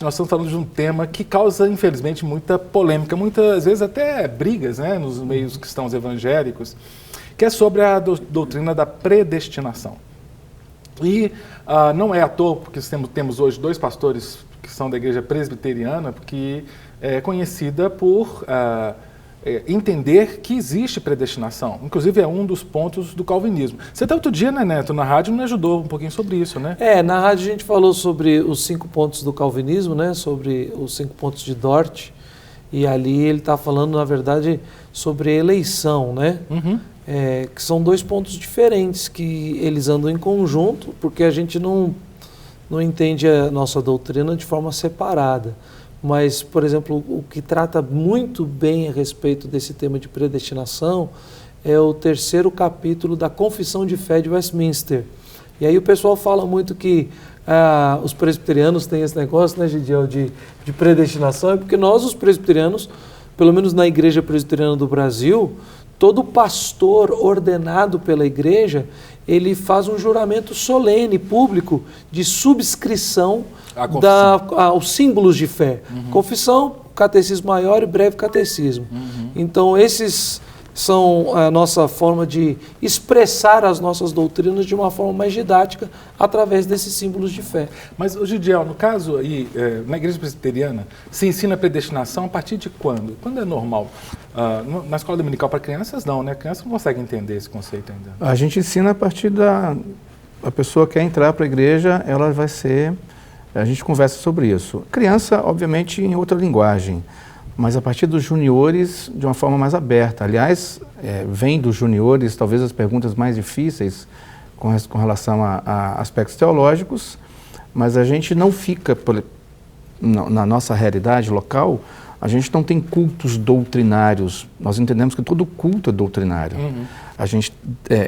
nós estamos falando de um tema que causa, infelizmente, muita polêmica, muitas vezes até brigas, né, nos meios cristãos evangélicos, que é sobre a doutrina da predestinação. E não é à toa, porque temos hoje dois pastores que são da igreja presbiteriana, porque é conhecida por entender que existe predestinação. Inclusive é um dos pontos do calvinismo. Você até outro dia, né, Neto, na rádio, me ajudou um pouquinho sobre isso, né? Na rádio a gente falou sobre os 5 pontos do calvinismo, né, sobre os 5 pontos de Dort, e ali ele está falando, na verdade, sobre a eleição, né? Uhum. Que são 2 pontos diferentes, que eles andam em conjunto, porque a gente não entende a nossa doutrina de forma separada. Mas, por exemplo, o que trata muito bem a respeito desse tema de predestinação é o 3º capítulo da Confissão de Fé de Westminster. E aí o pessoal fala muito que os presbiterianos têm esse negócio, né, Gidiel, de predestinação, é porque nós, os presbiterianos, pelo menos na Igreja Presbiteriana do Brasil, todo pastor ordenado pela igreja, ele faz um juramento solene, público, de subscrição aos símbolos de fé. Uhum. Confissão, catecismo maior e breve catecismo. Uhum. Então, esses são a nossa forma de expressar as nossas doutrinas de uma forma mais didática através desses símbolos de fé. Mas, Gidiel, no caso aí, na igreja presbiteriana, se ensina a predestinação a partir de quando? Quando é normal? Na escola dominical para crianças, não, né? Crianças não conseguem entender esse conceito ainda. A gente ensina a partir a pessoa quer entrar para a igreja, ela vai ser... A gente conversa sobre isso. Criança, obviamente, em outra linguagem, mas a partir dos juniores, de uma forma mais aberta. Aliás, vem dos juniores, talvez as perguntas mais difíceis com relação a aspectos teológicos, mas a gente não fica, na nossa realidade local, a gente não tem cultos doutrinários. Nós entendemos que todo culto é doutrinário. Uhum. A gente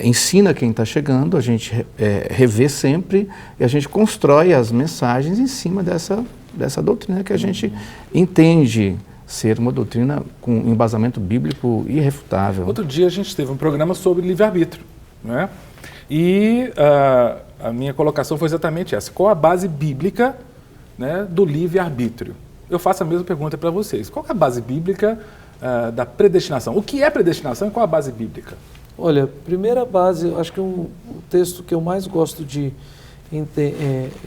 ensina quem está chegando, a gente revê sempre e a gente constrói as mensagens em cima dessa doutrina que a gente entende ser uma doutrina com embasamento bíblico irrefutável. Outro dia a gente teve um programa sobre livre-arbítrio, né? E a minha colocação foi exatamente essa. Qual a base bíblica, né, do livre-arbítrio? Eu faço a mesma pergunta para vocês. Qual é a base bíblica da predestinação? O que é predestinação e qual a base bíblica? Olha, primeira base, acho que o texto que eu mais gosto de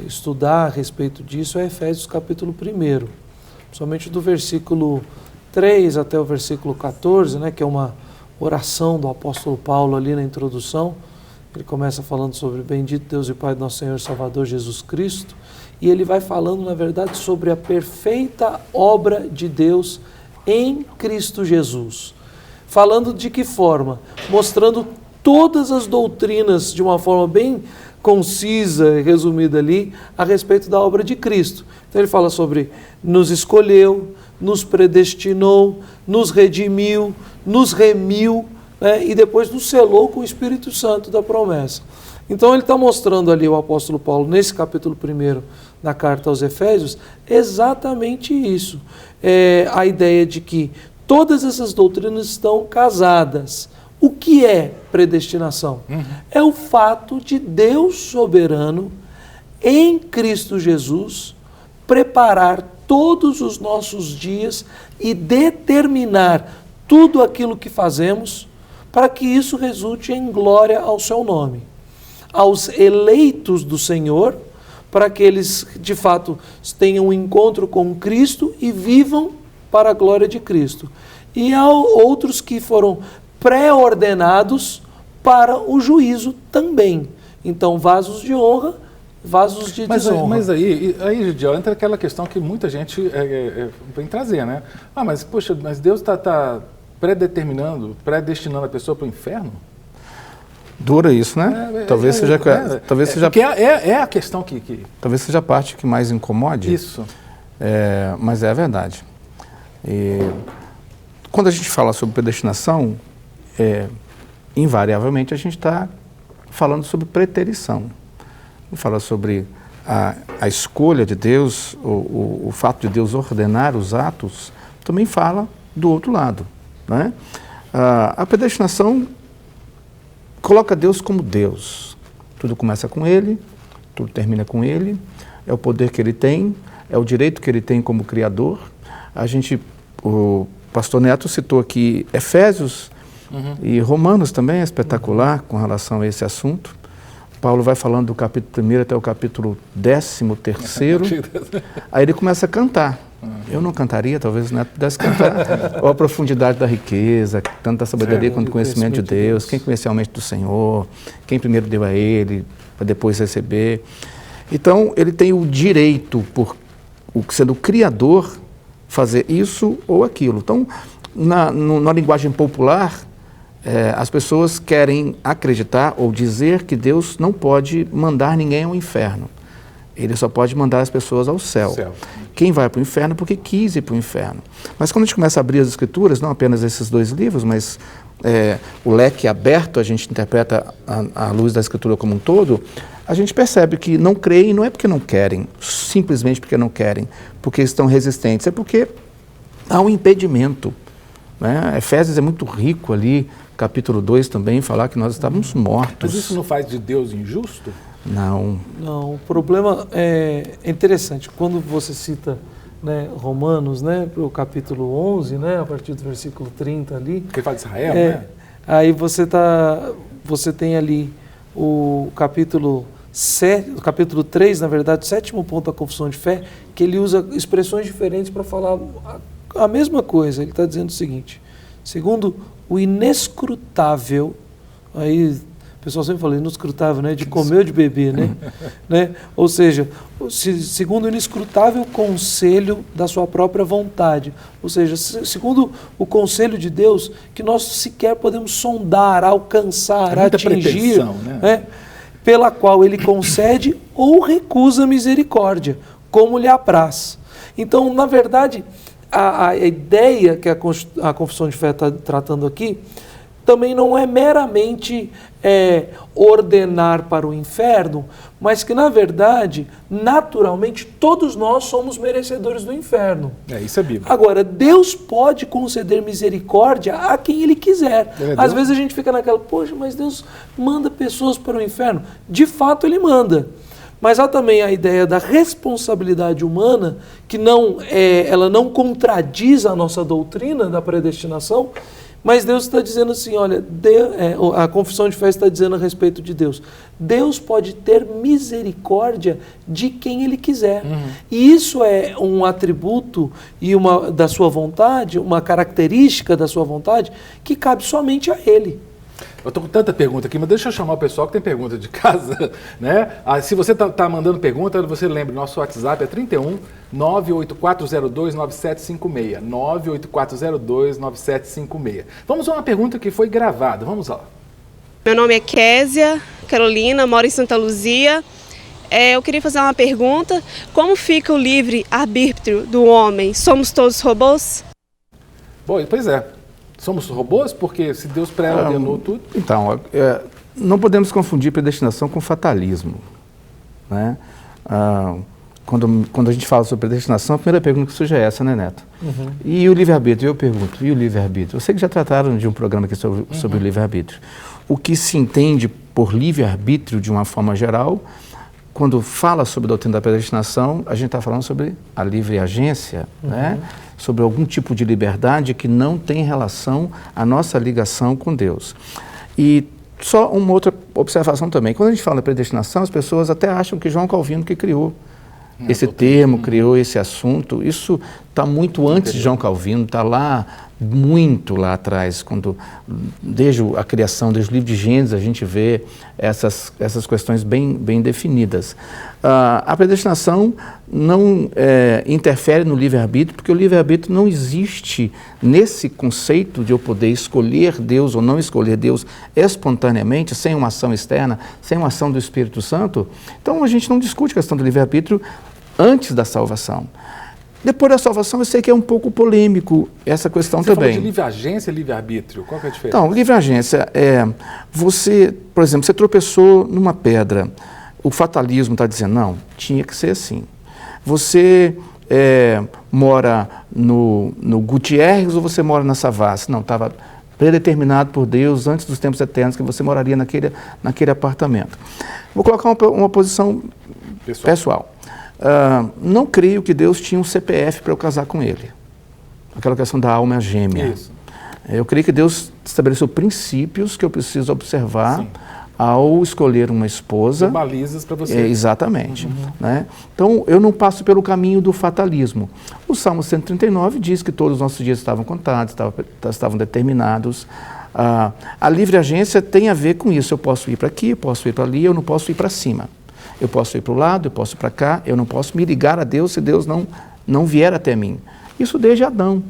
estudar a respeito disso é Efésios capítulo 1, somente do versículo 3 até o versículo 14, né, que é uma oração do apóstolo Paulo ali na introdução. Ele começa falando sobre bendito Deus e Pai do nosso Senhor e Salvador Jesus Cristo, e ele vai falando, na verdade, sobre a perfeita obra de Deus em Cristo Jesus. Falando de que forma? Mostrando todas as doutrinas de uma forma bem concisa e resumida ali a respeito da obra de Cristo. Então ele fala sobre nos escolheu, nos predestinou, nos redimiu, nos remiu, né, e depois nos selou com o Espírito Santo da promessa. Então ele está mostrando ali, o apóstolo Paulo, nesse capítulo 1 da carta aos Efésios, exatamente isso. A ideia de que todas essas doutrinas estão casadas. O que é predestinação? Uhum. É o fato de Deus soberano, em Cristo Jesus, preparar todos os nossos dias e determinar tudo aquilo que fazemos para que isso resulte em glória ao seu nome. Aos eleitos do Senhor, para que eles, de fato, tenham um encontro com Cristo e vivam para a glória de Cristo. E há outros que foram pré-ordenados para o juízo também. Então, vasos de honra, vasos de desonra. Mas aí Gidiel, entra aquela questão que muita gente vem trazer, né? Mas Deus está predestinando a pessoa para o inferno? Dura isso, né? Talvez seja porque é a questão que... Talvez seja a parte que mais incomode. Isso. Mas é a verdade. E quando a gente fala sobre predestinação, invariavelmente a gente está falando sobre preterição. Fala sobre a escolha de Deus, o fato de Deus ordenar os atos, também fala do outro lado, né? A predestinação coloca Deus como Deus. Tudo começa com Ele, tudo termina com Ele, é o poder que Ele tem, é o direito que ele tem como criador. O pastor Neto citou aqui Efésios e Romanos também, é espetacular com relação a esse assunto. Paulo vai falando do capítulo 1 até o capítulo 13º, aí ele começa a cantar. Eu não cantaria, talvez o Neto pudesse cantar. Ou a profundidade da riqueza, tanto da sabedoria quanto do conhecimento de Deus, quem conheceu a mente do Senhor, quem primeiro deu a ele, para depois receber. Então, ele tem o direito, por sendo o criador, fazer isso ou aquilo. Então, na linguagem popular, as pessoas querem acreditar ou dizer que Deus não pode mandar ninguém ao inferno. Ele só pode mandar as pessoas ao céu. Quem vai para o inferno porque quis ir para o inferno. Mas quando a gente começa a abrir as escrituras, não apenas esses 2 livros, mas o leque aberto, a gente interpreta a luz da escritura como um todo, a gente percebe que não creem não é porque não querem, simplesmente porque não querem, porque estão resistentes, é porque há um impedimento. Né? Efésios é muito rico ali, capítulo 2 também, falar que nós estávamos mortos. Mas isso não faz de Deus injusto? Não. Não, o problema é interessante. Quando você cita, né, Romanos, né, para o capítulo 11, né, a partir do versículo 30 ali. Porque fala de Israel, né? Aí você tem ali o capítulo 3, na verdade, o 7º ponto da confissão de fé, que ele usa expressões diferentes para falar a mesma coisa. Ele está dizendo o seguinte: segundo o inescrutável, aí o pessoal sempre fala inescrutável, né, de comer ou de beber, né? Ou seja, segundo o inescrutável conselho da sua própria vontade, ou seja, segundo o conselho de Deus, que nós sequer podemos sondar, alcançar, atingir, né? Pela qual ele concede ou recusa misericórdia, como lhe apraz. Então, na verdade, a ideia que a confissão de fé está tratando aqui também não é meramente ordenar para o inferno, mas que, na verdade, naturalmente, todos nós somos merecedores do inferno. Isso é Bíblia. Agora, Deus pode conceder misericórdia a quem Ele quiser. Às vezes a gente fica naquela, poxa, mas Deus manda pessoas para o inferno. De fato, Ele manda. Mas há também a ideia da responsabilidade humana, que ela não contradiz a nossa doutrina da predestinação, mas Deus está dizendo assim, olha, a confissão de fé está dizendo a respeito de Deus. Deus pode ter misericórdia de quem Ele quiser. E isso é um atributo da sua vontade, uma característica da sua vontade, que cabe somente a Ele. Eu estou com tanta pergunta aqui, mas deixa eu chamar o pessoal que tem pergunta de casa, né? Se você está mandando pergunta, você lembra, nosso WhatsApp é 31 98402 9756, 98402 9756. Vamos a uma pergunta que foi gravada, vamos lá. Meu nome é Késia Carolina, moro em Santa Luzia. Eu queria fazer uma pergunta, como fica o livre-arbítrio do homem? Somos todos robôs? Bom, pois é. Somos robôs? Porque se Deus pré-ordenou tudo... Então, não podemos confundir predestinação com fatalismo. Né? Quando a gente fala sobre predestinação, a primeira pergunta que surge é essa, né, Neto? E o livre-arbítrio? Eu pergunto, e o livre-arbítrio? Eu sei que já trataram de um programa aqui sobre o livre-arbítrio. O que se entende por livre-arbítrio, de uma forma geral, quando fala sobre a doutrina da predestinação, a gente está falando sobre a livre agência, né? Sobre algum tipo de liberdade que não tem relação à nossa ligação com Deus. E só uma outra observação também. Quando a gente fala de predestinação, as pessoas até acham que João Calvino que criou esse termo, criou esse assunto. Isso está muito antes de João Calvino, está muito lá atrás, desde a criação, desde o livro de Gênesis, a gente vê essas questões bem definidas. A predestinação não interfere no livre-arbítrio, porque o livre-arbítrio não existe nesse conceito de eu poder escolher Deus ou não escolher Deus espontaneamente, sem uma ação externa, sem uma ação do Espírito Santo. Então, a gente não discute a questão do livre-arbítrio antes da salvação. Depois da salvação, eu sei que é um pouco polêmico essa questão também. Você falou de livre-agência e livre-arbítrio, qual que é a diferença? Então, livre-agência você, por exemplo, você tropeçou numa pedra, o fatalismo está dizendo, não, tinha que ser assim. Você mora no Gutierrez ou você mora na Savassi? Não, estava predeterminado por Deus, antes dos tempos eternos, que você moraria naquele apartamento. Vou colocar uma posição pessoal. Não creio que Deus tinha um CPF para eu casar com ele. Aquela questão da alma gêmea. Isso. Eu creio que Deus estabeleceu princípios que eu preciso observar Sim. ao escolher uma esposa. Tem balizas para você. Exatamente. Né? Então, eu não passo pelo caminho do fatalismo. O Salmo 139 diz que todos os nossos dias estavam contados, estavam determinados. A livre agência tem a ver com isso. Eu posso ir para aqui, eu posso ir para ali, eu não posso ir para cima. Eu posso ir para o lado, eu posso ir para cá, eu não posso me ligar a Deus se Deus não vier até mim. Isso desde Adão.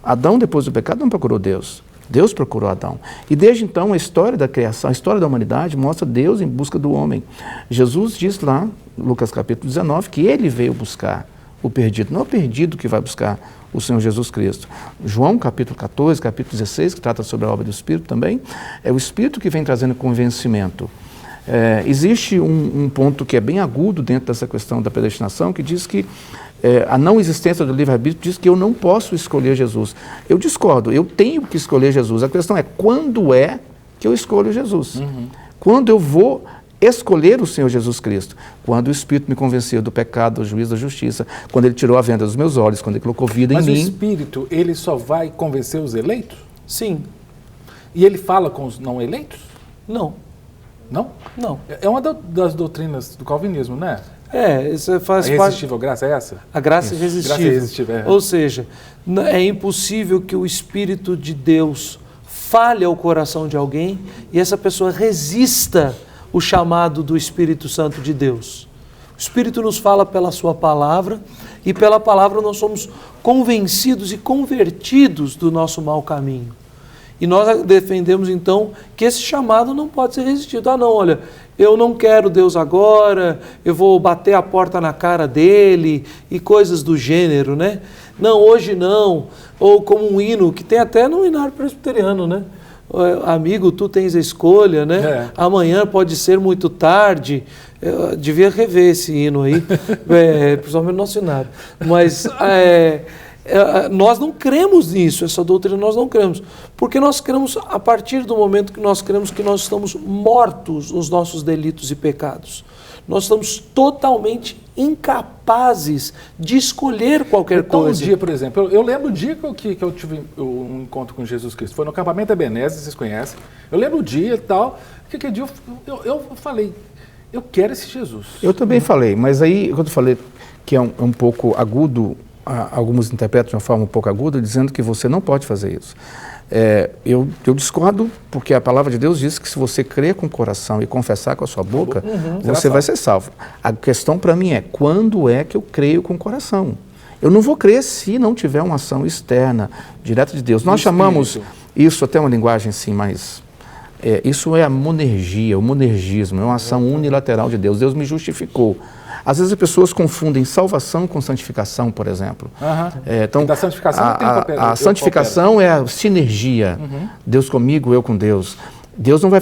Adão, depois do pecado, não procurou Deus. Deus procurou Adão. E desde então, a história da criação, a história da humanidade mostra Deus em busca do homem. Jesus diz lá, Lucas capítulo 19, que ele veio buscar o perdido. Não é o perdido que vai buscar o Senhor Jesus Cristo. João capítulo 14, capítulo 16, que trata sobre a obra do Espírito também, é o Espírito que vem trazendo convencimento. Existe um ponto que é bem agudo dentro dessa questão da predestinação, que diz que a não existência do livre-arbítrio diz que eu não posso escolher Jesus. Eu discordo, eu tenho que escolher Jesus. A questão é quando é que eu escolho Jesus. Quando eu vou escolher o Senhor Jesus Cristo? Quando o Espírito me convenceu do pecado, do juízo, da justiça, quando Ele tirou a venda dos meus olhos, quando Ele colocou vida em mim. Mas o Espírito, ele só vai convencer os eleitos? Sim. E ele fala com os não eleitos? Não. Não? Não. É uma das doutrinas do calvinismo, né? Isso faz A parte... irresistível graça é essa? A graça irresistível. Graça irresistível, Ou seja, é impossível que o Espírito de Deus fale ao coração de alguém e essa pessoa resista o chamado do Espírito Santo de Deus. O Espírito nos fala pela sua palavra e pela palavra nós somos convencidos e convertidos do nosso mau caminho. E nós defendemos então que esse chamado não pode ser resistido. Não, olha, eu não quero Deus agora, eu vou bater a porta na cara dele e coisas do gênero, né? Não, hoje não. Ou como um hino, que tem até no hinário presbiteriano, né? Amigo, tu tens a escolha, né? Amanhã pode ser muito tarde. Eu devia rever esse hino aí, principalmente no nosso hinário. Mas... nós não cremos nisso, essa doutrina nós não cremos, porque nós cremos a partir do momento que nós cremos que nós estamos mortos nos nossos delitos e pecados. Nós estamos totalmente incapazes de escolher qualquer coisa. Um dia, por exemplo, eu lembro o dia que eu tive um encontro com Jesus Cristo, foi no acampamento Ebenezer, vocês conhecem, eu lembro o dia e tal, que aquele dia eu falei, eu quero esse Jesus. Eu também falei, mas aí, quando eu falei que é um pouco agudo, alguns interpretam de uma forma um pouco aguda, dizendo que você não pode fazer isso. Eu discordo, porque a palavra de Deus diz que se você crer com o coração e confessar com a sua boca, você vai ser salvo. A questão para mim é, quando é que eu creio com o coração? Eu não vou crer se não tiver uma ação externa, direta de Deus. Nós chamamos isso, até uma linguagem assim, mais... isso é a monergia, o monergismo, é uma ação unilateral de Deus. Deus me justificou. Às vezes as pessoas confundem salvação com santificação, por exemplo. Então, da santificação não tem papel. A santificação é a sinergia. Deus comigo, eu com Deus. Deus vai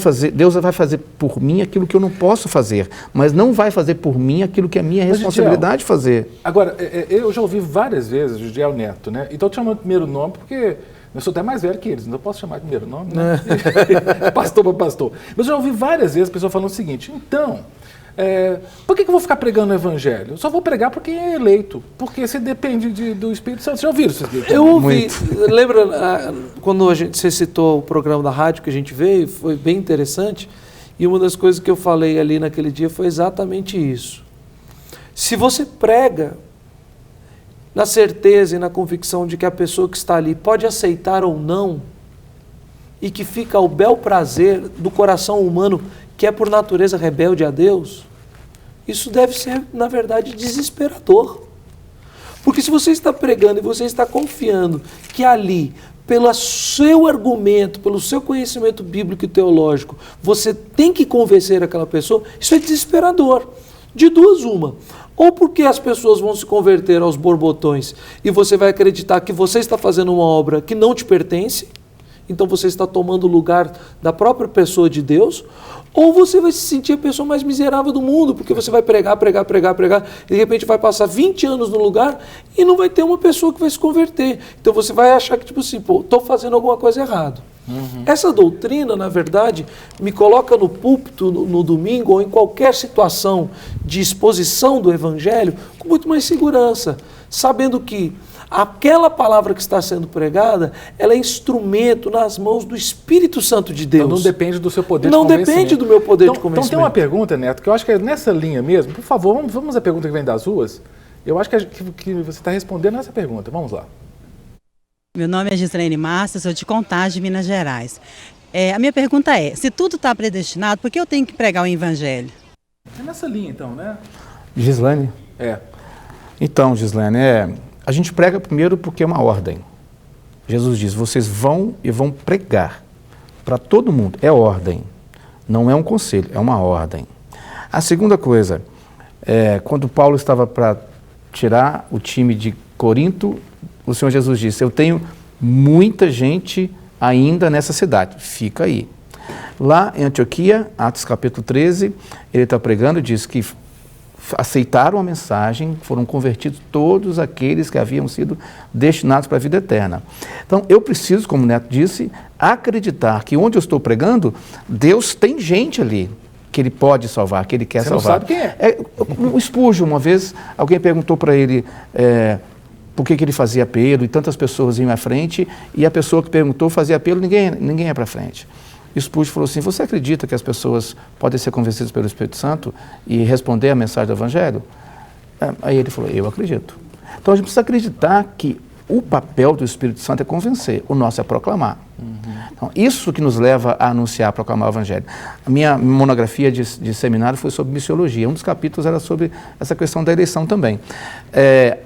fazer por mim aquilo que eu não posso fazer, mas não vai fazer por mim aquilo que é minha responsabilidade fazer. Agora, eu já ouvi várias vezes o Judiel Neto, né? Então eu te chamo de primeiro nome porque eu sou até mais velho que eles, não posso chamar de primeiro nome, né? Pastor para pastor. Mas eu já ouvi várias vezes a pessoa falando o seguinte, então... por que eu vou ficar pregando o Evangelho? Eu só vou pregar porque é eleito, porque você depende do Espírito Santo. Você já ouviu isso? Eu ouvi. Lembra quando você citou o programa da rádio que a gente veio? Foi bem interessante. E uma das coisas que eu falei ali naquele dia foi exatamente isso. Se você prega na certeza e na convicção de que a pessoa que está ali pode aceitar ou não, e que fica ao bel prazer do coração humano, que é por natureza rebelde a Deus, isso deve ser, na verdade, desesperador. Porque se você está pregando e você está confiando que ali, pelo seu argumento, pelo seu conhecimento bíblico e teológico, você tem que convencer aquela pessoa, isso é desesperador. De duas uma. Ou porque as pessoas vão se converter aos borbotões e você vai acreditar que você está fazendo uma obra que não te pertence, então você está tomando o lugar da própria pessoa de Deus, ou você vai se sentir a pessoa mais miserável do mundo, porque você vai pregar, e de repente vai passar 20 anos no lugar e não vai ter uma pessoa que vai se converter. Então você vai achar que, tipo assim, estou fazendo alguma coisa errada. Essa doutrina, na verdade, me coloca no púlpito no domingo ou em qualquer situação de exposição do Evangelho com muito mais segurança, sabendo que aquela palavra que está sendo pregada, ela é instrumento nas mãos do Espírito Santo de Deus. Então não depende do seu poder de Não convencimento. depende do meu poder de Então convencimento. tem uma pergunta, Neto, que eu acho que é nessa linha mesmo. Por favor, vamos à pergunta que vem das ruas. Eu acho que você está respondendo essa pergunta. Vamos lá. Meu nome é Gislaine Márcia, sou de Contagem, Minas Gerais. A minha pergunta é, se tudo está predestinado, por que eu tenho que pregar o Evangelho? É nessa linha, então, né? Gislaine? É. Então, Gislaine, a gente prega primeiro porque é uma ordem. Jesus diz, vocês vão e vão pregar para todo mundo. É ordem, não é um conselho, é uma ordem. A segunda coisa, quando Paulo estava para tirar o time de Corinto, o Senhor Jesus disse, eu tenho muita gente ainda nessa cidade, fica aí. Lá em Antioquia, Atos capítulo 13, ele está pregando e diz que aceitaram a mensagem, foram convertidos todos aqueles que haviam sido destinados para a vida eterna. Então, eu preciso, como o Neto disse, acreditar que onde eu estou pregando, Deus tem gente ali que Ele pode salvar, que Ele quer Você salvar. não sabe quem é. O Spurgeon, uma vez, alguém perguntou para ele por que ele fazia apelo, e tantas pessoas iam à frente, e a pessoa que perguntou fazia apelo, ninguém ia para frente. E Spurgeon falou assim, você acredita que as pessoas podem ser convencidas pelo Espírito Santo e responder a mensagem do Evangelho? Aí ele falou, eu acredito. Então a gente precisa acreditar que o papel do Espírito Santo é convencer, o nosso é proclamar. Então, isso que nos leva a anunciar, a proclamar o Evangelho. A minha monografia de seminário foi sobre missiologia. Um dos capítulos era sobre essa questão da eleição também.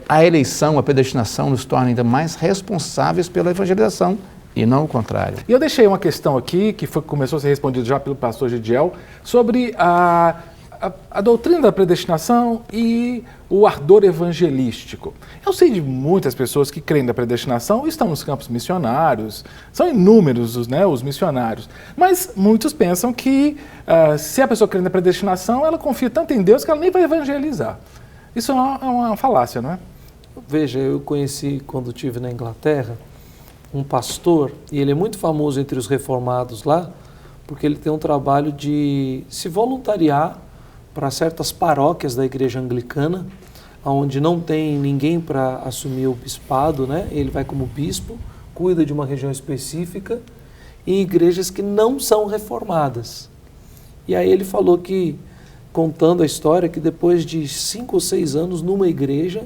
A eleição, a predestinação nos torna ainda mais responsáveis pela evangelização e não o contrário. E eu deixei uma questão aqui, que começou a ser respondida já pelo pastor Gidiel, sobre a doutrina da predestinação e o ardor evangelístico. Eu sei de muitas pessoas que creem na predestinação e estão nos campos missionários, são inúmeros os missionários, mas muitos pensam que se a pessoa crê na predestinação, ela confia tanto em Deus que ela nem vai evangelizar. Isso é uma falácia, não é? Veja, eu conheci, quando estive na Inglaterra, um pastor, e ele é muito famoso entre os reformados lá, porque ele tem um trabalho de se voluntariar para certas paróquias da igreja anglicana, onde não tem ninguém para assumir o bispado, né? Ele vai como bispo, cuida de uma região específica, em igrejas que não são reformadas. E aí ele falou que, contando a história, que depois de 5 ou 6 anos numa igreja,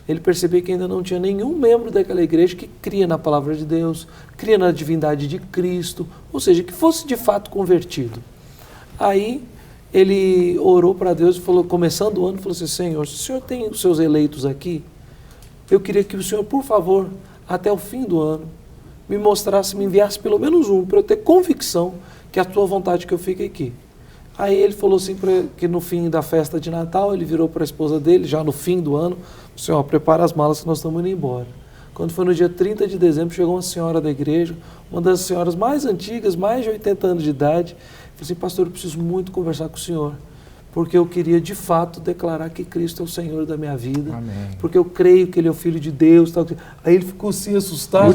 ele percebeu que ainda não tinha nenhum membro daquela igreja que cria na palavra de Deus, cria na divindade de Cristo, ou seja, que fosse de fato convertido. Aí ele orou para Deus e falou, começando o ano, falou assim, Senhor, se o Senhor tem os seus eleitos aqui, eu queria que o Senhor, por favor, até o fim do ano, me mostrasse, me enviasse pelo menos um, para eu ter convicção que é a tua vontade que eu fique aqui. Aí ele falou assim, que no fim da festa de Natal, ele virou para a esposa dele, já no fim do ano, Senhor, prepara as malas que nós estamos indo embora. Quando foi no dia 30 de dezembro, chegou uma senhora da igreja, uma das senhoras mais antigas, mais de 80 anos de idade, falou assim, pastor, eu preciso muito conversar com o senhor, porque eu queria de fato declarar que Cristo é o Senhor da minha vida, Amém. Porque eu creio que Ele é o Filho de Deus. Tal. Aí ele ficou assim assustado.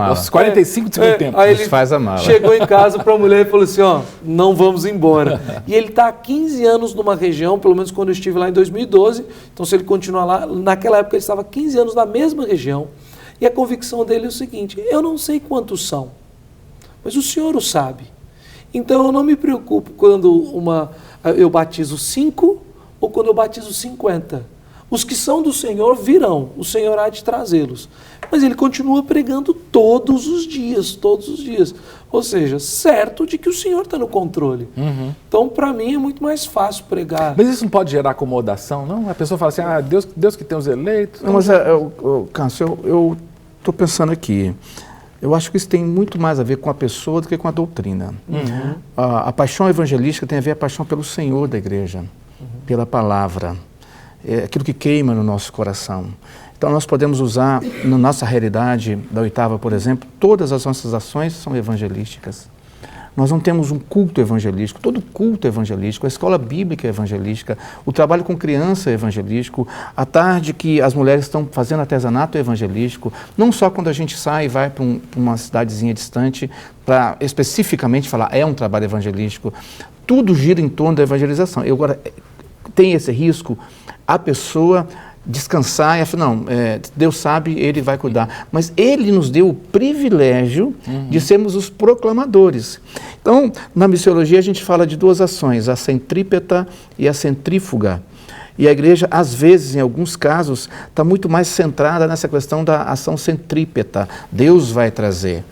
Aos 45 do segundo tempo. Aí ele Desfaz a mala. chegou em casa para a mulher e falou assim, ó, não vamos embora. E ele está há 15 anos numa região, pelo menos quando eu estive lá em 2012, então se ele continuar lá, naquela época ele estava 15 anos na mesma região, e a convicção dele é o seguinte, eu não sei quantos são, mas o Senhor o sabe. Então eu não me preocupo quando eu batizo 5 ou quando eu batizo 50. Os que são do Senhor virão, o Senhor há de trazê-los. Mas ele continua pregando todos os dias. Ou seja, certo de que o Senhor está no controle. Uhum. Então, para mim, é muito mais fácil pregar. Mas isso não pode gerar acomodação, não? A pessoa fala assim, Deus que tem os eleitos. Não, mas, Cássio, eu estou pensando aqui. Eu acho que isso tem muito mais a ver com a pessoa do que com a doutrina. Uhum. A paixão evangelística tem a ver com a paixão pelo Senhor da igreja, pela palavra, aquilo que queima no nosso coração. Então nós podemos usar, na nossa realidade da oitava, por exemplo, todas as nossas ações são evangelísticas. Nós não temos um culto evangelístico, todo culto é evangelístico, a escola bíblica é evangelística, o trabalho com criança é evangelístico, a tarde que as mulheres estão fazendo artesanato é evangelístico, não só quando a gente sai e vai para uma cidadezinha distante para especificamente falar, é um trabalho evangelístico, tudo gira em torno da evangelização. Agora, tem esse risco, a pessoa descansar e falar, não, Deus sabe, Ele vai cuidar. Mas Ele nos deu o privilégio de sermos os proclamadores. Então, na missiologia a gente fala de duas ações, a centrípeta e a centrífuga. E a igreja, às vezes, em alguns casos, está muito mais centrada nessa questão da ação centrípeta. Deus vai trazer.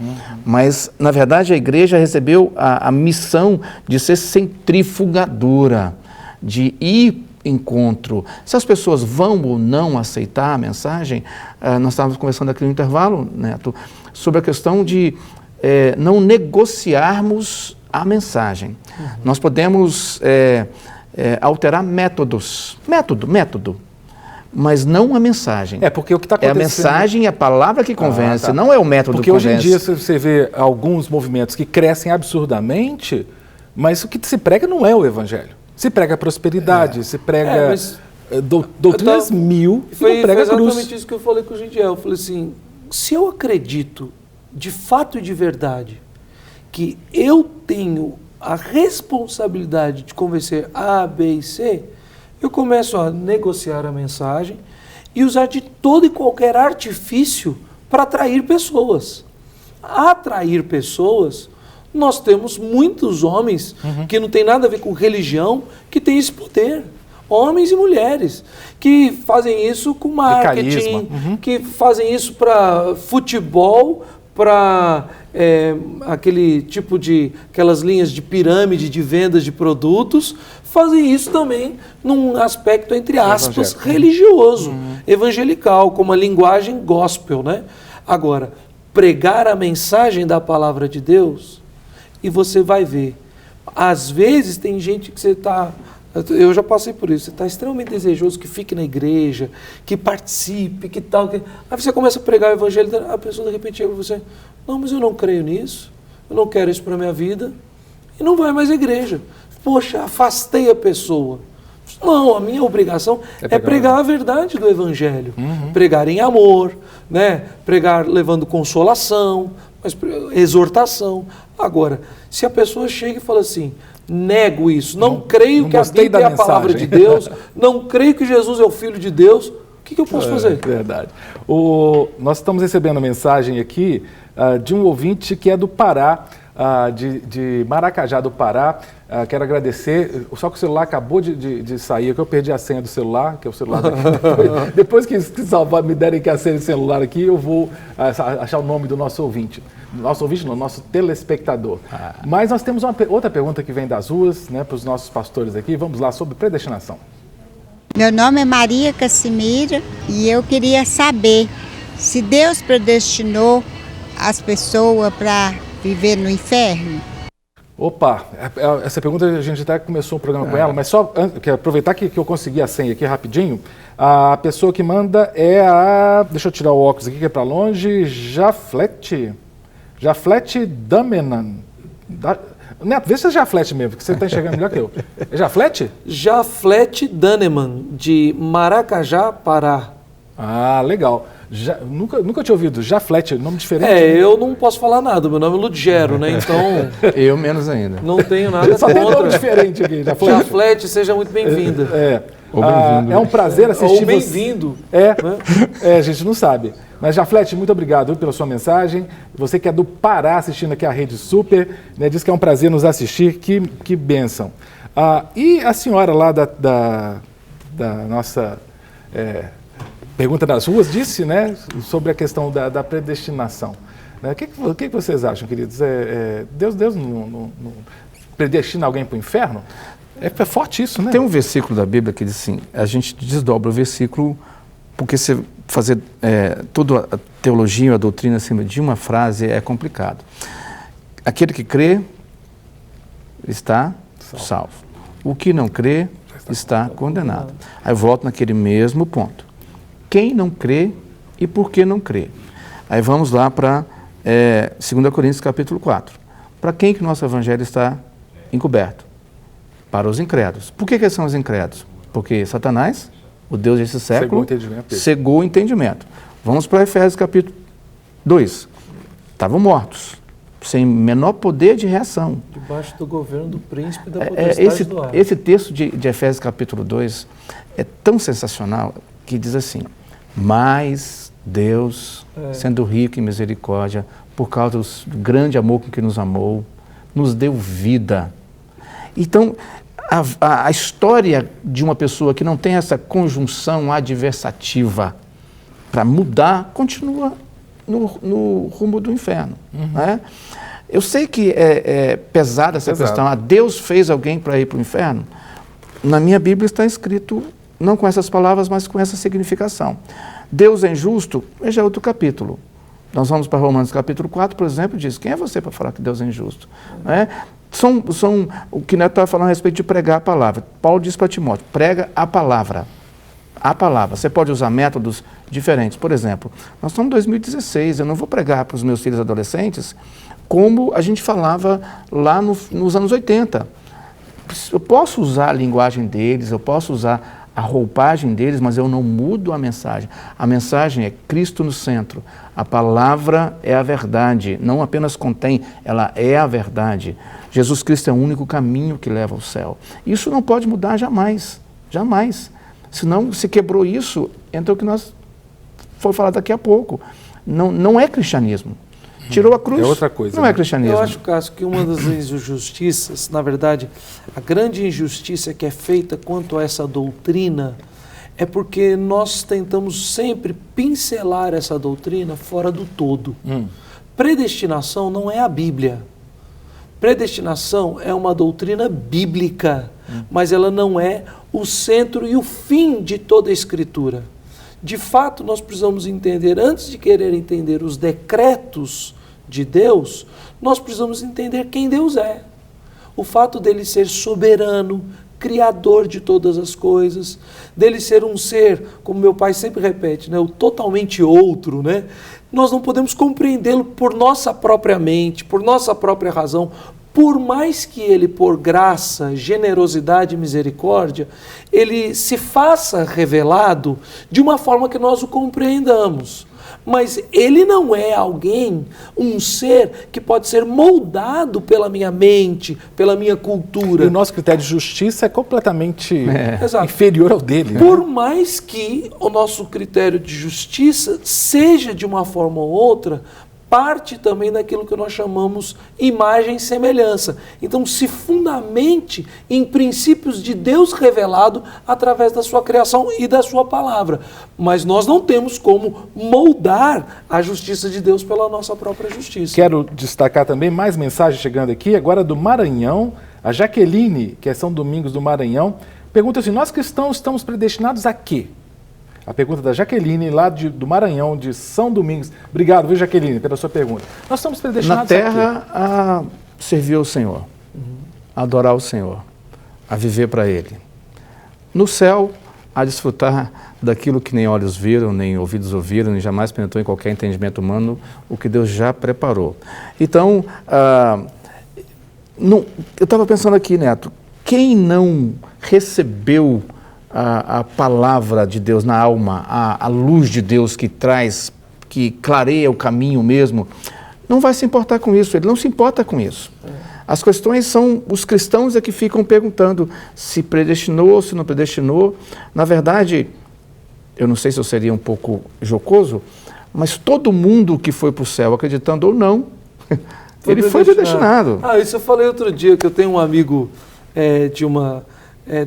Mas, na verdade, a igreja recebeu a missão de ser centrifugadora, de ir encontro. Se as pessoas vão ou não aceitar a mensagem, nós estávamos conversando aqui no intervalo, Neto, sobre a questão de não negociarmos a mensagem. Nós podemos alterar métodos, método, mas não a mensagem. Porque o que está acontecendo... É a mensagem e a palavra que convence, não é o método que convence. Porque hoje em dia você vê alguns movimentos que crescem absurdamente, mas o que se prega não é o evangelho. Se prega prosperidade, se prega doutrinas mil e não prega foi cruz. exatamente isso que eu falei com o Gidiel. Eu falei assim, se eu acredito de fato e de verdade que eu tenho a responsabilidade de convencer A, B e C, eu começo a negociar a mensagem e usar de todo e qualquer artifício para atrair pessoas. Atrair pessoas, nós temos muitos homens que não tem nada a ver com religião, que têm esse poder. Homens e mulheres que fazem isso com marketing, que fazem isso para futebol, para aquele tipo de, aquelas linhas de pirâmide de vendas de produtos, fazem isso também num aspecto, entre aspas, religioso, evangelical, com uma linguagem gospel, né? Agora, pregar a mensagem da palavra de Deus, e você vai ver, às vezes tem gente que você está... Eu já passei por isso. Você está extremamente desejoso que fique na igreja, que participe, que tal. Aí você começa a pregar o evangelho, a pessoa de repente chega para você, não, mas eu não creio nisso, eu não quero isso para a minha vida, e não vai mais à igreja. Poxa, afastei a pessoa. Não, a minha obrigação é pregar a verdade do evangelho. Pregar em amor, né? Pregar levando consolação, mas exortação. Agora, se a pessoa chega e fala assim, nego isso, não creio que a Bíblia é a palavra de Deus, não creio que Jesus é o Filho de Deus, o que eu posso fazer? Verdade. Nós estamos recebendo mensagem aqui de um ouvinte que é do Pará, de Maracajá do Pará. Quero agradecer, só que o celular acabou de sair, que eu perdi a senha do celular, que é o celular daqui. Depois que salvar, me derem que a senha do celular aqui, eu vou achar o nome do nosso ouvinte. Nosso ouvinte não, nosso telespectador. Mas nós temos outra pergunta que vem das ruas, né, para os nossos pastores aqui. Vamos lá, sobre predestinação. Meu nome é Maria Cassimira e eu queria saber se Deus predestinou as pessoas para viver no inferno. Opa, essa pergunta a gente até começou o programa com ela, mas só quero aproveitar que eu consegui a senha aqui rapidinho. A pessoa que manda é deixa eu tirar o óculos aqui que é para longe, Jaflet Damenan. Neto, vê se é Jaflet mesmo, porque você está enxergando melhor que eu. É Jaflet? Jaflet Daneman, de Maracajá, Pará. Legal. Nunca tinha ouvido. Jaflet, nome diferente. Eu não posso falar nada, meu nome é Ludgero, né? Então... Eu menos ainda. Não tenho nada Só contra. tem nome diferente aqui. Jaflet, seja muito bem-vinda. É um prazer assistir você. Bem-vindo. A gente não sabe. Mas, Jaflet, muito obrigado pela sua mensagem. Você que é do Pará assistindo aqui a Rede Super, né, diz que é um prazer nos assistir. Que bênção. E a senhora lá da nossa pergunta das ruas disse, né, sobre a questão da predestinação. O que vocês acham, queridos? Deus não predestina alguém para o inferno? É forte isso, né? Tem um versículo da Bíblia que diz assim, a gente desdobra o versículo, porque você fazer toda a teologia, a doutrina acima de uma frase é complicado. Aquele que crê está salvo. O que não crê está condenado. Aí eu volto naquele mesmo ponto. Quem não crê e por que não crê? Aí vamos lá para 2 Coríntios capítulo 4. Para quem que o nosso evangelho está encoberto? Para os incrédulos. Por que são os incrédulos? Porque Satanás, o Deus desse século, cegou o entendimento. Vamos para Efésios capítulo 2. Estavam mortos, sem menor poder de reação. Debaixo do governo do príncipe da potestade do ar. Esse texto de Efésios capítulo 2 é tão sensacional que diz assim: mas Deus, sendo rico em misericórdia, por causa do grande amor com que nos amou, nos deu vida. Então, a história de uma pessoa que não tem essa conjunção adversativa para mudar, continua no rumo do inferno. Né? Eu sei que é pesada essa questão. Deus fez alguém para ir para o inferno? Na minha Bíblia está escrito, não com essas palavras, mas com essa significação. Deus é injusto? Veja outro capítulo. Nós vamos para Romanos capítulo 4, por exemplo, diz: quem é você para falar que Deus é injusto? O que Neto estava falando a respeito de pregar a palavra. Paulo diz para Timóteo: prega a palavra. A palavra. Você pode usar métodos diferentes. Por exemplo, nós estamos em 2016, eu não vou pregar para os meus filhos adolescentes como a gente falava lá nos anos 80. Eu posso usar a linguagem deles, eu posso usar a roupagem deles, mas eu não mudo a mensagem. A mensagem é Cristo no centro. A palavra é a verdade, não apenas contém, ela é a verdade. Jesus Cristo é o único caminho que leva ao céu. Isso não pode mudar jamais, jamais. Senão, se quebrou isso, entra o que nós vamos falar daqui a pouco. Não é cristianismo. Tirou a cruz, é outra coisa, não é cristianismo. Eu acho, Cássio, que uma das injustiças, na verdade, a grande injustiça que é feita quanto a essa doutrina é porque nós tentamos sempre pincelar essa doutrina fora do todo. Predestinação não é a Bíblia. Predestinação é uma doutrina bíblica, mas ela não é o centro e o fim de toda a Escritura. De fato, nós precisamos entender, antes de querer entender os decretos de Deus, nós precisamos entender quem Deus é. O fato dele ser soberano, criador de todas as coisas, dele ser um ser, como meu pai sempre repete, né, o totalmente outro, né? Nós não podemos compreendê-lo por nossa própria mente, por nossa própria razão, por mais que ele, por graça, generosidade e misericórdia, ele se faça revelado de uma forma que nós o compreendamos. Mas ele não é alguém, um ser que pode ser moldado pela minha mente, pela minha cultura. E o nosso critério de justiça é completamente inferior ao dele. Por mais que o nosso critério de justiça seja, de uma forma ou outra, parte também daquilo que nós chamamos imagem e semelhança. Então, se fundamente em princípios de Deus revelado através da sua criação e da sua palavra. Mas nós não temos como moldar a justiça de Deus pela nossa própria justiça. Quero destacar também mais mensagens chegando aqui, agora do Maranhão. A Jaqueline, que é São Domingos do Maranhão, pergunta assim: nós cristãos estamos predestinados a quê? A pergunta da Jaqueline, lá do Maranhão, de São Domingos. Obrigado, viu, Jaqueline, pela sua pergunta. Nós estamos predestinados na terra a servir ao Senhor, a adorar o Senhor, a viver para Ele. No céu, a desfrutar daquilo que nem olhos viram, nem ouvidos ouviram, nem jamais penetrou em qualquer entendimento humano, o que Deus já preparou. Então, eu estava pensando aqui, Neto, quem não recebeu a palavra de Deus na alma, a luz de Deus que traz, que clareia o caminho mesmo, não vai se importar com isso, ele não se importa com isso. As questões são, os cristãos é que ficam perguntando se predestinou, se não predestinou. Na verdade, eu não sei se eu seria um pouco jocoso, mas todo mundo que foi para o céu, acreditando ou não, ele foi predestinado. Isso eu falei outro dia, que eu tenho um amigo de uma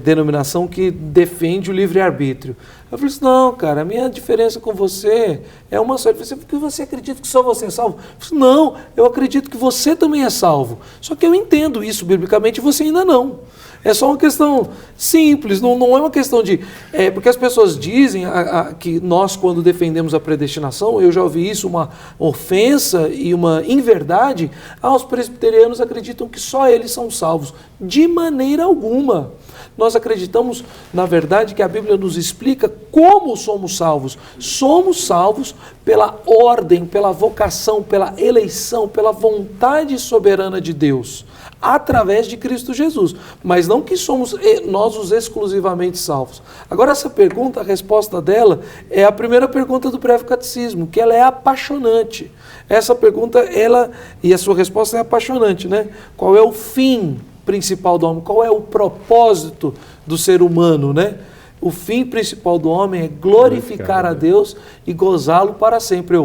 denominação que defende o livre-arbítrio. Eu falei assim: não, cara, a minha diferença com você é uma só. Ele falou assim: porque você acredita que só você é salvo? Eu falei assim: não, eu acredito que você também é salvo. Só que eu entendo isso biblicamente e você ainda não. É só uma questão simples, não é uma questão de... porque as pessoas dizem que nós, quando defendemos a predestinação, eu já ouvi isso, uma ofensa e uma inverdade, os presbiterianos acreditam que só eles são salvos. De maneira alguma. Nós acreditamos, na verdade, que a Bíblia nos explica como somos salvos. Somos salvos pela ordem, pela vocação, pela eleição, pela vontade soberana de Deus, através de Cristo Jesus. Mas não que somos nós os exclusivamente salvos. Agora, essa pergunta, a resposta dela é a primeira pergunta do breve catecismo, que ela é apaixonante. Essa pergunta, e a sua resposta é apaixonante, né? Qual é o fim principal do homem? Qual é o propósito do ser humano, né? O fim principal do homem é glorificar a Deus e gozá-lo para sempre.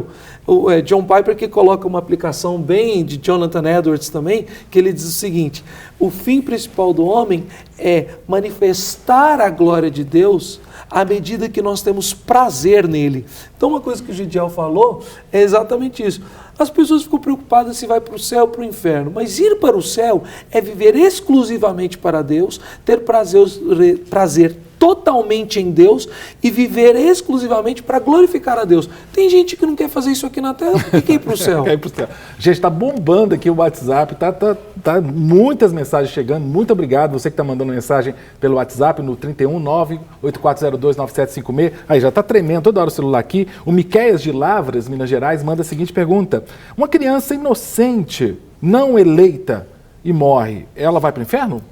John Piper que coloca uma aplicação bem de Jonathan Edwards também, que ele diz o seguinte: o fim principal do homem é manifestar a glória de Deus à medida que nós temos prazer nele. Então uma coisa que o Gidiel falou é exatamente isso. As pessoas ficam preocupadas se vai para o céu ou para o inferno, mas ir para o céu é viver exclusivamente para Deus, ter prazer totalmente em Deus e viver exclusivamente para glorificar a Deus. Tem gente que não quer fazer isso aqui na Terra, por que quer ir para o céu? Gente, está bombando aqui o WhatsApp, tá muitas mensagens chegando, muito obrigado você que está mandando mensagem pelo WhatsApp no 319-8402-9756, aí já está tremendo toda hora o celular aqui. O Miqueias de Lavras, Minas Gerais, manda a seguinte pergunta: uma criança inocente, não eleita e morre, ela vai para o inferno?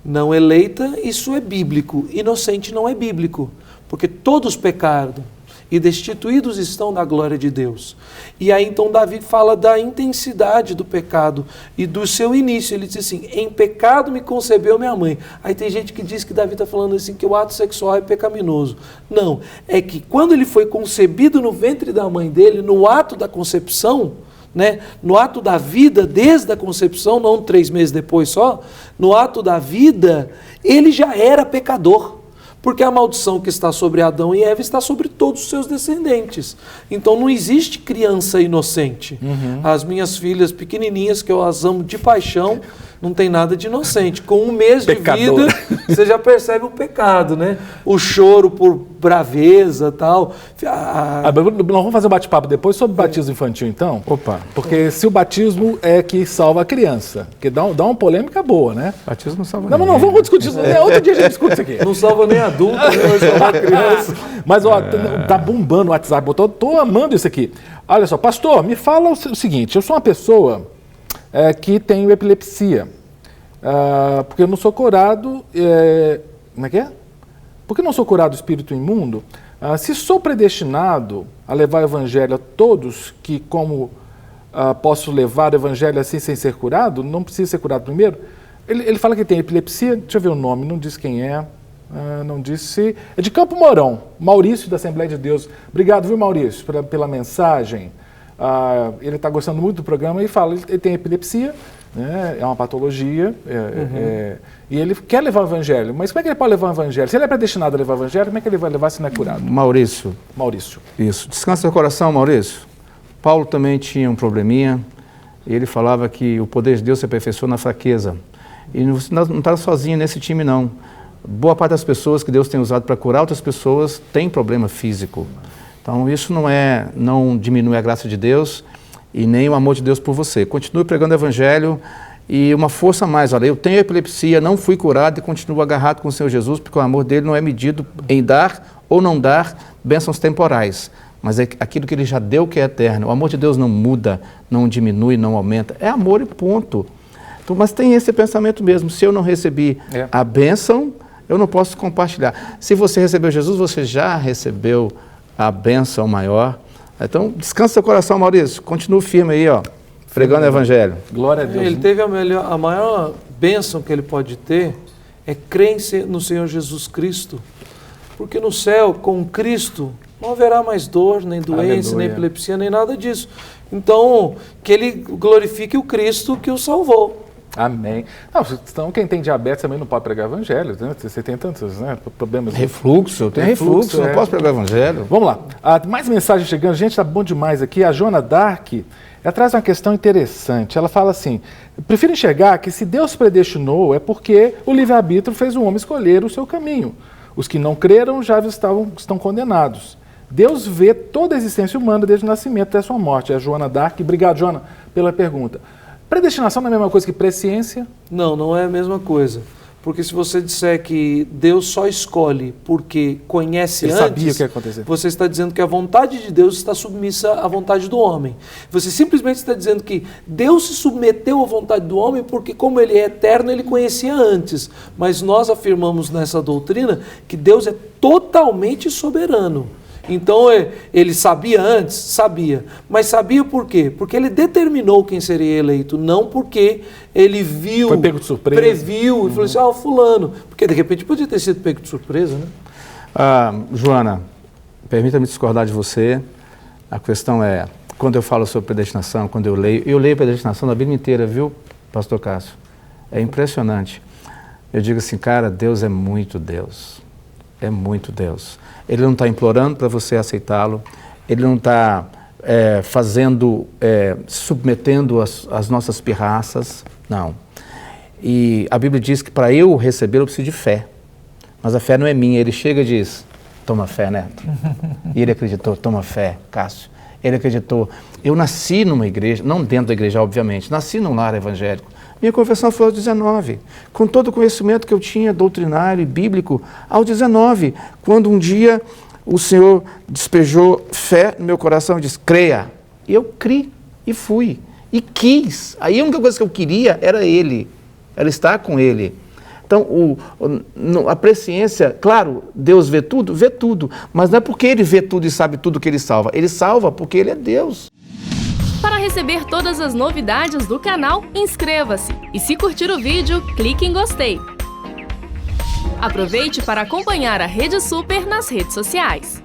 Não eleita, isso é bíblico. Inocente não é bíblico, porque todos pecaram e destituídos estão da glória de Deus. E aí então Davi fala da intensidade do pecado e do seu início. Ele diz assim: em pecado me concebeu minha mãe. Aí tem gente que diz que Davi está falando assim que o ato sexual é pecaminoso. Não, é que quando ele foi concebido no ventre da mãe dele, no ato da concepção, né, no ato da vida, desde a concepção, não 3 meses depois só, no ato da vida, ele já era pecador. Porque a maldição que está sobre Adão e Eva está sobre todos os seus descendentes. Então não existe criança inocente. As minhas filhas pequenininhas, que eu as amo de paixão, não tem nada de inocente. Com 1 mês Pecador. de vida, você já percebe o pecado, né? O choro por braveza e tal. Nós vamos fazer um bate-papo depois sobre batismo infantil, então? Opa. Porque se o batismo é que salva a criança, que dá uma polêmica boa, né? Batismo não salva Não, ninguém. vamos discutir isso. Outro dia a gente discute isso aqui. Não salva nem adulto, nem salva criança. Mas, ó, tá bombando o WhatsApp. Tô amando isso aqui. Olha só, pastor, me fala o seguinte: eu sou uma pessoa que tenho epilepsia. Porque eu não sou curado. Como é que é? Porque não sou curado do espírito imundo. Se sou predestinado a levar o evangelho a todos, que como posso levar o evangelho assim sem ser curado, não precisa ser curado primeiro. Ele fala que tem epilepsia, deixa eu ver o nome, não disse quem é. Não disse. É de Campo Mourão, Maurício da Assembleia de Deus. Obrigado, viu, Maurício, pela mensagem. Ele está gostando muito do programa e fala: ele tem epilepsia, né, é uma patologia, e ele quer levar o evangelho. Mas como é que ele pode levar o evangelho? Se ele é predestinado a levar o evangelho, como é que ele vai levar se não é curado? Maurício. Isso. Descansa seu coração, Maurício. Paulo também tinha um probleminha. Ele falava que o poder de Deus se aperfeiçoa na fraqueza. E você não está sozinho nesse time, não. Boa parte das pessoas que Deus tem usado para curar outras pessoas tem problema físico. Então isso não diminui a graça de Deus e nem o amor de Deus por você. Continue pregando o evangelho e uma força a mais. Olha, eu tenho epilepsia, não fui curado e continuo agarrado com o Senhor Jesus, porque o amor dele não é medido em dar ou não dar bênçãos temporais, mas é aquilo que ele já deu que é eterno. O amor de Deus não muda, não diminui, não aumenta. É amor e ponto. Então, mas tem esse pensamento mesmo: se eu não recebi a bênção, eu não posso compartilhar. Se você recebeu Jesus, você já recebeu a bênção maior. Então, descansa seu coração, Maurício. Continua firme aí, pregando o evangelho. Glória a Deus. Ele teve a maior bênção que ele pode ter é crer no Senhor Jesus Cristo. Porque no céu, com Cristo, não haverá mais dor, nem doença, nem epilepsia, nem nada disso. Então, que ele glorifique o Cristo que o salvou. Amém. Não, então quem tem diabetes também não pode pregar evangelho, né? Você tem tantos, né, problemas. Refluxo, eu tenho refluxo, não posso pregar evangelho. Vamos lá. Mais mensagem chegando, gente, tá bom demais aqui. A Joana Dark, ela traz uma questão interessante. Ela fala assim: prefiro enxergar que se Deus predestinou é porque o livre-arbítrio fez o homem escolher o seu caminho. Os que não creram já estão condenados. Deus vê toda a existência humana desde o nascimento até a sua morte. É a Joana Dark. Obrigado, Joana, pela pergunta. Predestinação não é a mesma coisa que presciência? Não, não é a mesma coisa. Porque se você disser que Deus só escolhe porque conhece antes, sabia o que ia acontecer. Você está dizendo que a vontade de Deus está submissa à vontade do homem. Você simplesmente está dizendo que Deus se submeteu à vontade do homem porque, como ele é eterno, ele conhecia antes. Mas nós afirmamos nessa doutrina que Deus é totalmente soberano. Então, ele sabia antes? Sabia. Mas sabia por quê? Porque ele determinou quem seria eleito, não porque ele viu, foi pego de surpresa, previu e falou assim: fulano. Porque de repente podia ter sido pego de surpresa, né? Joana, permita-me discordar de você. A questão é, quando eu falo sobre predestinação, quando eu leio predestinação da Bíblia inteira, viu, pastor Cássio? É impressionante. Eu digo assim, cara, Deus é muito Deus. É muito Deus. Ele não está implorando para você aceitá-lo, ele não está submetendo as nossas pirraças, não. E a Bíblia diz que para eu recebê-lo eu preciso de fé. Mas a fé não é minha. Ele chega e diz, toma fé, Neto. E ele acreditou, toma fé, Cássio. Ele acreditou. Eu nasci numa igreja, não dentro da igreja, obviamente, nasci num lar evangélico. Minha conversão foi aos 19, com todo o conhecimento que eu tinha, doutrinário e bíblico, aos 19, quando um dia o Senhor despejou fé no meu coração e disse, creia. E eu criei e fui, e quis. Aí a única coisa que eu queria era Ele, era estar com Ele. Então, a presciência, claro, Deus vê tudo, mas não é porque Ele vê tudo e sabe tudo que Ele salva porque Ele é Deus. Para receber todas as novidades do canal, inscreva-se e se curtir o vídeo, clique em gostei. Aproveite para acompanhar a Rede Super nas redes sociais.